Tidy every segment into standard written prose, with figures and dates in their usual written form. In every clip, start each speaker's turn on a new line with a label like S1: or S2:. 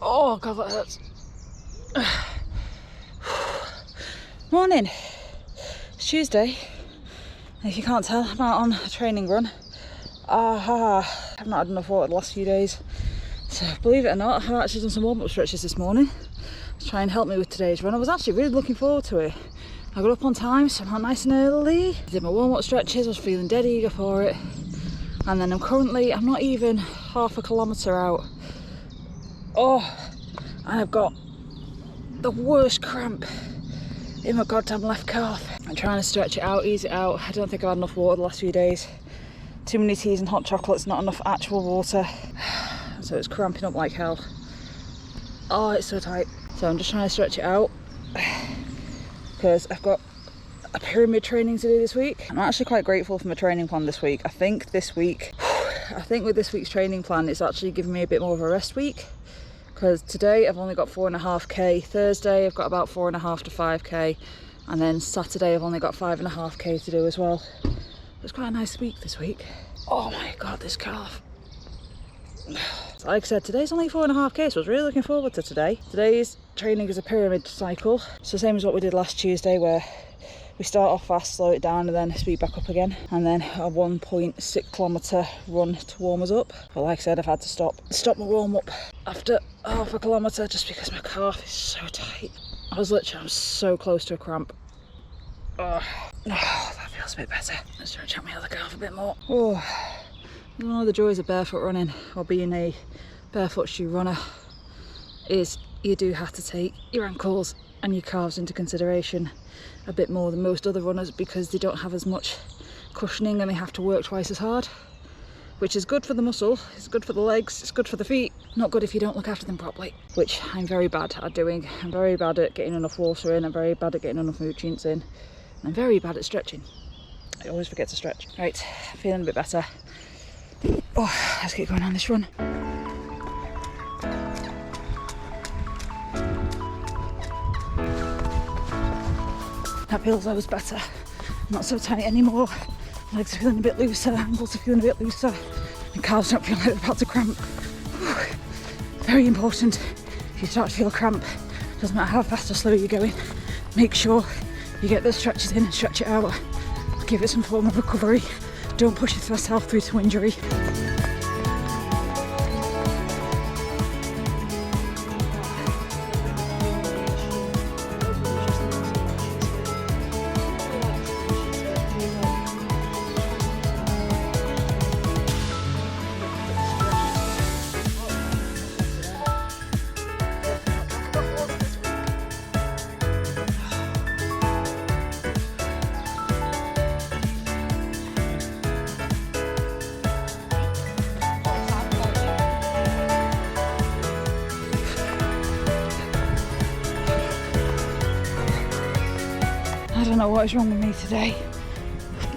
S1: Oh God, that hurts. Morning. It's Tuesday. If you can't tell, I'm out on a training run. I've not had enough water the last few days. So believe it or not, I've actually done some warm-up stretches this morning to try and help me with today's run. I was actually really looking forward to it. I got up on time, so I'm out nice and early. Did my warm-up stretches, I was feeling dead eager for it. And then I'm not even half a kilometre out. Oh, and I've got the worst cramp in my goddamn left calf. I'm trying to stretch it out, ease it out. I don't think I've had enough water the last few days. Too many teas and hot chocolates, not enough actual water. So it's cramping up like hell. Oh, it's so tight. So I'm just trying to stretch it out because I've got a pyramid training to do this week. I'm actually quite grateful for my training plan this week. I think with this week's training plan, it's actually giving me a bit more of a rest week, because today I've only got 4.5k, Thursday I've got about 4.5 to 5k, and then Saturday I've only got 5.5k to do as well. It's quite a nice week this week. Oh my God, this calf. Like I said, today's only 4.5k, so I was really looking forward to today. Today's training is a pyramid cycle. It's the same as what we did last Tuesday, where we start off fast, slow it down, and then speed back up again. And then a 1.6 kilometre run to warm us up. But like I said, I've had to stop my warm up after half a kilometre just because my calf is so tight. I'm so close to a cramp. Oh, that feels a bit better. Let's stretch out my other calf a bit more. Oh, one of the joys of barefoot running, or being a barefoot shoe runner, is you do have to take your ankles and your calves into consideration a bit more than most other runners, because they don't have as much cushioning and they have to work twice as hard, which is good for the muscle, it's good for the legs, it's good for the feet. Not good if you don't look after them properly, which I'm very bad at doing. I'm very bad at getting enough water in, I'm very bad at getting enough nutrients in, and I'm very bad at stretching. I always forget to stretch. Right, feeling a bit better. Oh, let's get going on this run. That feels always better. Not so tight anymore. Legs are feeling a bit looser, ankles are feeling a bit looser, and calves don't feel like they're about to cramp. Whew. Very important. If you start to feel a cramp, doesn't matter how fast or slow you're going, make sure you get those stretches in and stretch it out. Give it some form of recovery. Don't push yourself through to injury. I don't know what is wrong with me today.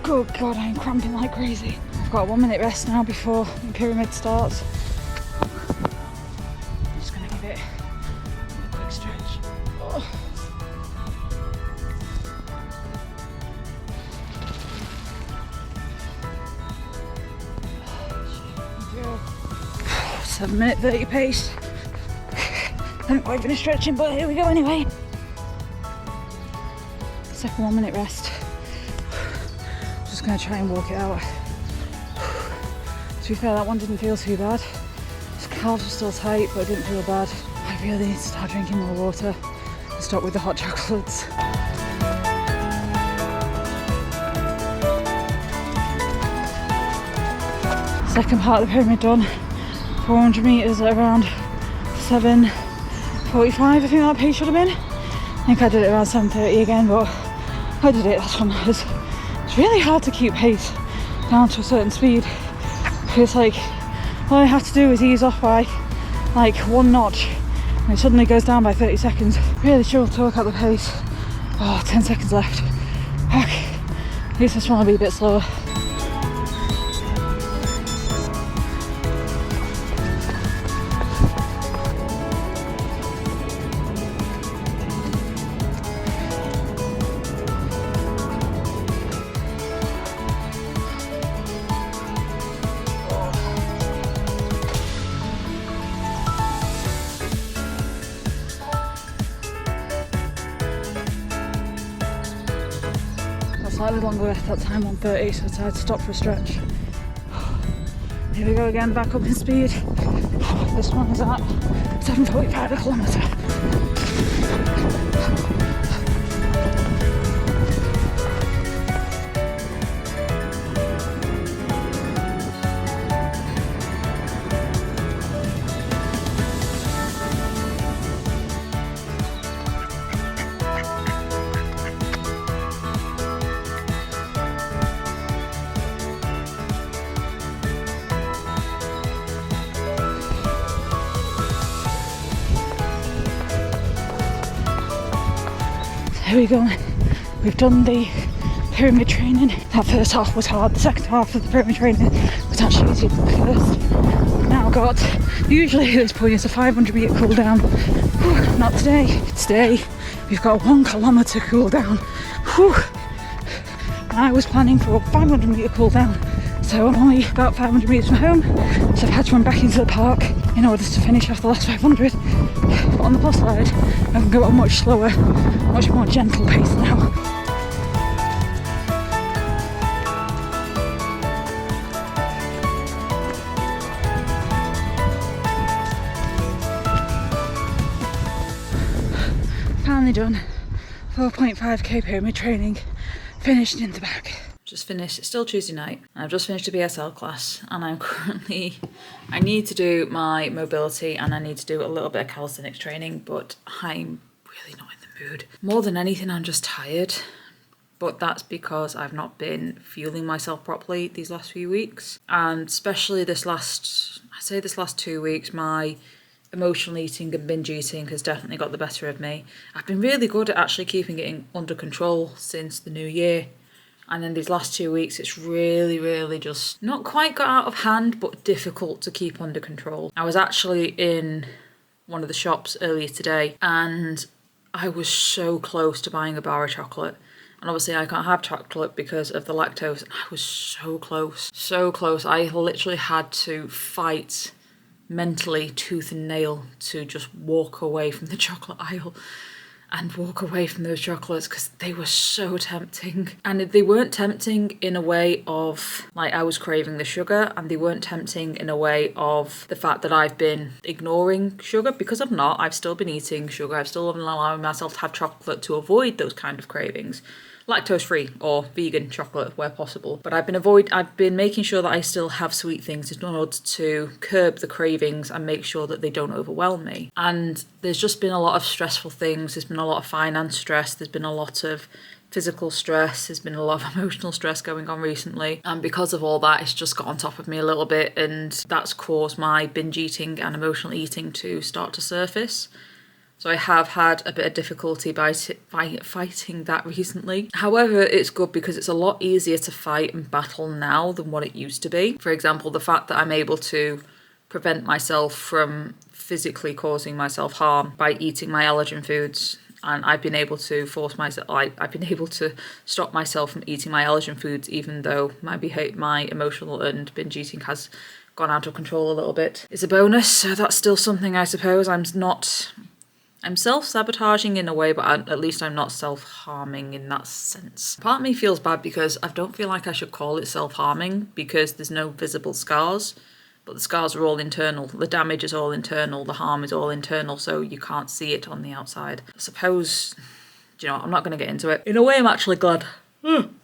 S1: Good God, I'm cramping like crazy. I've got a 1 minute rest now before the pyramid starts. I'm just going to give it a quick stretch. Oh. Yeah. 7 minute 30 pace. Haven't quite finished stretching, but here we go anyway. Second 1 minute rest. Just going to try and walk it out. To be fair, that one didn't feel too bad. His calves were still tight, but it didn't feel bad. I really need to start drinking more water and stop with the hot chocolates. Second part of the pyramid done. 400 metres at around 7:45, I think that pace should have been. I think I did it around 7:30 again, but I did it, that's what matters. It's really hard to keep pace down to a certain speed. It's like, all I have to do is ease off by like 1 notch and it suddenly goes down by 30 seconds. Really struggle to work out the pace. Oh, 10 seconds left. Okay, at least I just want to be a bit slower. slightly longer that time, 1:30, so I decided to stop for a stretch. Here we go again, back up in speed. This one is at 7:45 a kilometre. Here we go. We've done the pyramid training. That first half was hard. The second half of the pyramid training was actually easier than the first. Now got, usually at this point it's a 500 metre cool down. Whew, not today. Today we've got a 1 kilometre cool down. Whew. I was planning for a 500 metre cool down, so I'm only about 500 metres from home, so I've had to run back into the park in order to finish off the last 500. But on the plus side, I can go at a much slower, much more gentle pace now. Finally done 4.5k pyramid training, finished in the bag. Just finished, it's still Tuesday night, I've just finished a BSL class and I'm currently, I need to do my mobility and I need to do a little bit of calisthenics training, but I'm really not in the mood. More than anything, I'm just tired, but that's because I've not been fueling myself properly these last few weeks, and especially this last 2 weeks, my emotional eating and binge eating has definitely got the better of me. I've been really good at actually keeping it under control since the new year. And then these last 2 weeks, it's really just not quite got out of hand, but difficult to keep under control. I was actually in one of the shops earlier today and I was so close to buying a bar of chocolate. And obviously I can't have chocolate because of the lactose. I was so close, so close. I literally had to fight mentally tooth and nail to just walk away from the chocolate aisle and walk away from those chocolates because they were so tempting. And they weren't tempting in a way of like I was craving the sugar, and they weren't tempting in a way of the fact that I've been ignoring sugar, because I'm not. I've still been eating sugar. I've still been allowing myself to have chocolate to avoid those kind of cravings. Lactose-free or vegan chocolate where possible. But I've been making sure that I still have sweet things in order to curb the cravings and make sure that they don't overwhelm me. And there's just been a lot of stressful things. There's been a lot of finance stress. There's been a lot of physical stress. There's been a lot of emotional stress going on recently. And because of all that, it's just got on top of me a little bit, and that's caused my binge eating and emotional eating to start to surface. So I have had a bit of difficulty by fighting that recently. However, it's good because it's a lot easier to fight and battle now than what it used to be. For example, the fact that I'm able to prevent myself from physically causing myself harm by eating my allergen foods. And I've been able to I've been able to stop myself from eating my allergen foods, even though my emotional and binge eating has gone out of control a little bit. It's a bonus, so that's still something I suppose I'm self-sabotaging in a way, but at least I'm not self-harming in that sense. Part of me feels bad because I don't feel like I should call it self-harming because there's no visible scars, but the scars are all internal. The damage is all internal, the harm is all internal, so you can't see it on the outside. I suppose, I'm not going to get into it. In a way, I'm actually glad. I'm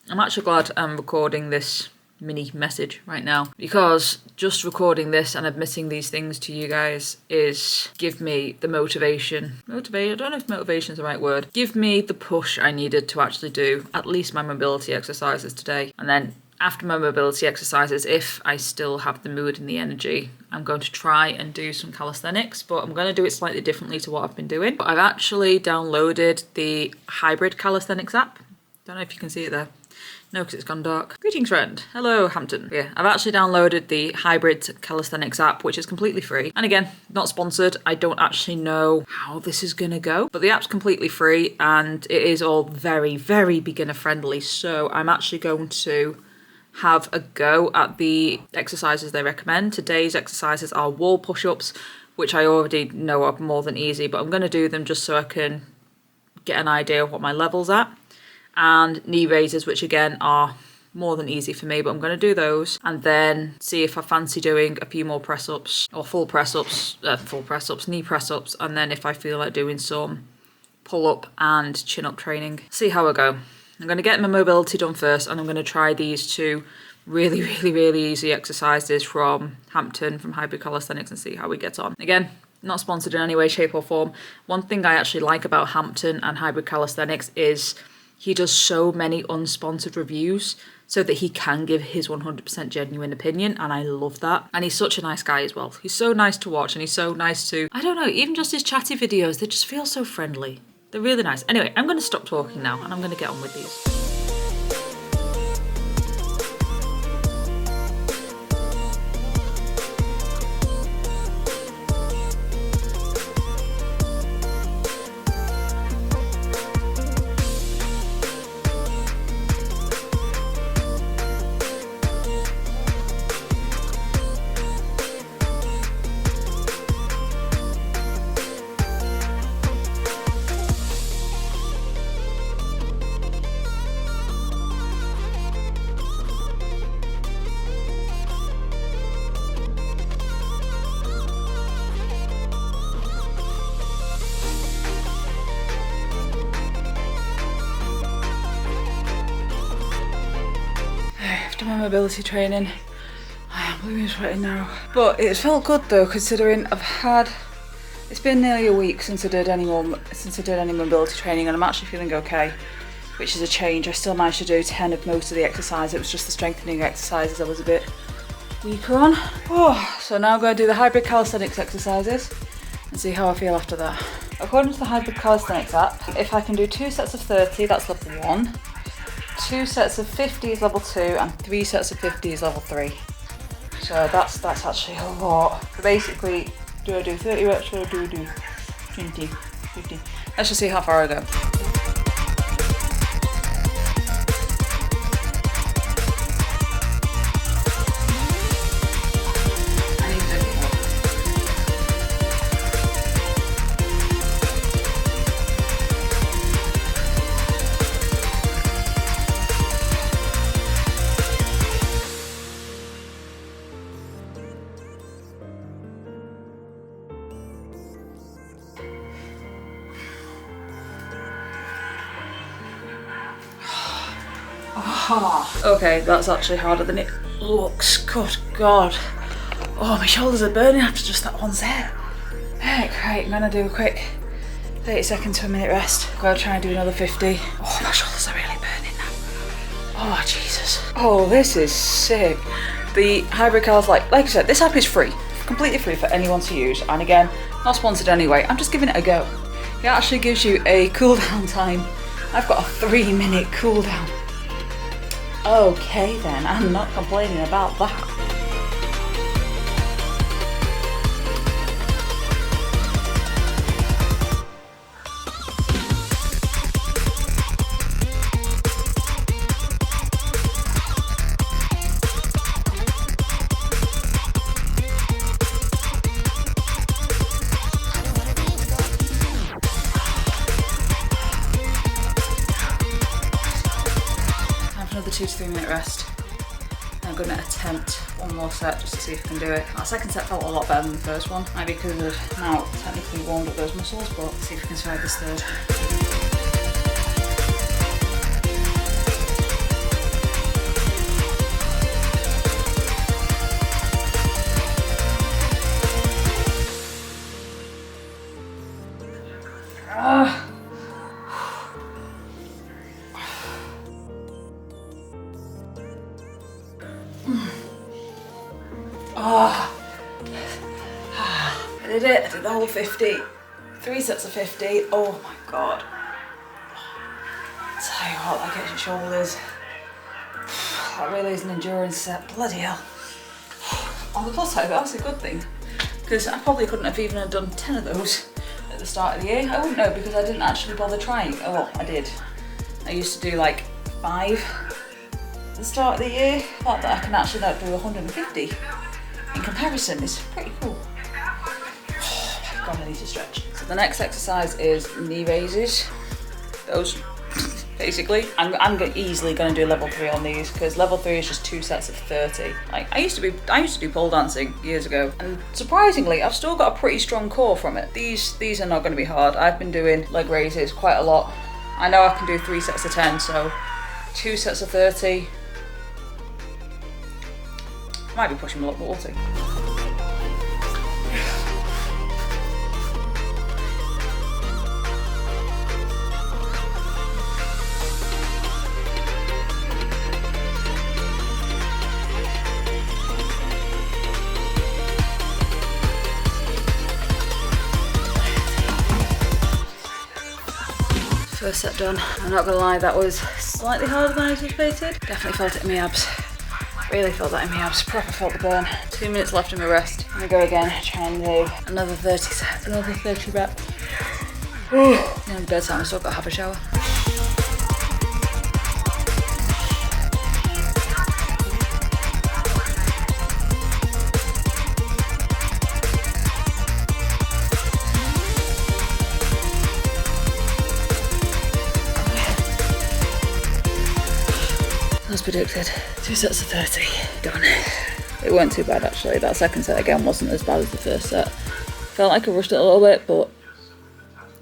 S1: actually glad I'm recording this mini message right now, because just recording this and admitting these things to you guys is give me the motivation. I don't know if motivation is the right word. Give me the push I needed to actually do at least my mobility exercises today. And then after my mobility exercises, if I still have the mood and the energy, I'm going to try and do some calisthenics, but I'm going to do it slightly differently to what I've been doing. But I've actually downloaded the hybrid calisthenics app. Don't know if you can see it there. No, because it's gone dark. Greetings, friend. Hello, Hampton. Yeah, I've actually downloaded the hybrid calisthenics app, which is completely free. And again, not sponsored. I don't actually know how this is going to go, but the app's completely free and it is all very, very beginner friendly. So I'm actually going to have a go at the exercises they recommend. Today's exercises are wall push-ups, which I already know are more than easy, but I'm going to do them just so I can get an idea of what my level's at. And knee raises, which again are more than easy for me, but I'm going to do those and then see if I fancy doing a few more press-ups or full press-ups, knee press-ups, and then if I feel like doing some pull-up and chin-up training. See how I go. I'm going to get my mobility done first, and I'm going to try these two really easy exercises from Hampton, from Hybrid Calisthenics, and see how we get on. Again, not sponsored in any way, shape or form. One thing I actually like about Hampton and Hybrid Calisthenics is he does so many unsponsored reviews so that he can give his 100% genuine opinion, and I love that. And he's such a nice guy as well. He's so nice to watch, and he's so nice to, I don't know, even just his chatty videos, they just feel so friendly. They're really nice. Anyway, I'm going to stop talking now, and I'm going to get on with these. My mobility training, I am really sweating now, but it's felt good though, considering it's been nearly a week since I did any mobility training, and I'm actually feeling okay, which is a change. I still managed to do 10 of most of the exercise. It was just the strengthening exercises I was a bit weaker on. So now I'm going to do the Hybrid Calisthenics exercises and see how I feel after that. According to the Hybrid Calisthenics app, if I can do 2 sets of 30, that's level 1. 2 sets of 50 is level 2, and 3 sets of 50 is level 3. So that's actually a lot. So basically, do I do 30 reps or do I do 20, 50? Let's just see how far I go. Okay, that's actually harder than it looks. Good God. Oh, my shoulders are burning after just that one set. Right, I'm gonna do a quick 30 seconds to a minute rest. I'm gonna try and do another 50. Oh, my shoulders are really burning now. Oh, Jesus. Oh, this is sick. The Hybrid Cals, like I said, this app is free. Completely free for anyone to use. And again, not sponsored anyway. I'm just giving it a go. It actually gives you a cooldown time. I've got a 3-minute cooldown. Okay then, I'm not complaining about that. Another 2 to 3 minute rest. I'm going to attempt one more set just to see if I can do it. That second set felt a lot better than the first one, maybe because I've now technically warmed up those muscles, but let's see if we can survive this third. I did it. I did the whole 50. 3 sets of 50. Oh my God. Tell you what, that gets your shoulders. That really is an endurance set. Bloody hell. On the plus side, that's a good thing, because I probably couldn't have even done 10 of those at the start of the year. I wouldn't know, because I didn't actually bother trying. Oh well, I did. I used to do like 5 at the start of the year. The fact that I can actually now do 150 in comparison is pretty cool. Oh my God, I need to stretch. So the next exercise is knee raises. those. Basically, I'm easily going to do level 3 on these because level 3 is just 2 sets of 30. Like I used to do pole dancing years ago, and surprisingly, I've still got a pretty strong core from it. These are not going to be hard. I've been doing leg raises quite a lot. I know I can do 3 sets of 10, so 2 sets of 30. I might be pushing a lot more 40. First set done. I'm not gonna lie, that was slightly harder than I anticipated. Definitely felt it in my abs. Really felt that in my abs. Proper felt the burn. 2 minutes left in my rest. I'm gonna go again, try and do another 30 sets, another 30 reps. Now bedtime, I've still got to have a shower. As predicted, 2 sets of 30, done. It weren't too bad actually. That second set again wasn't as bad as the first set. Felt like I rushed it a little bit, but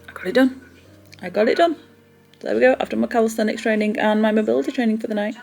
S1: I got it done. I got it done. So there we go, I've done my calisthenics training and my mobility training for the night.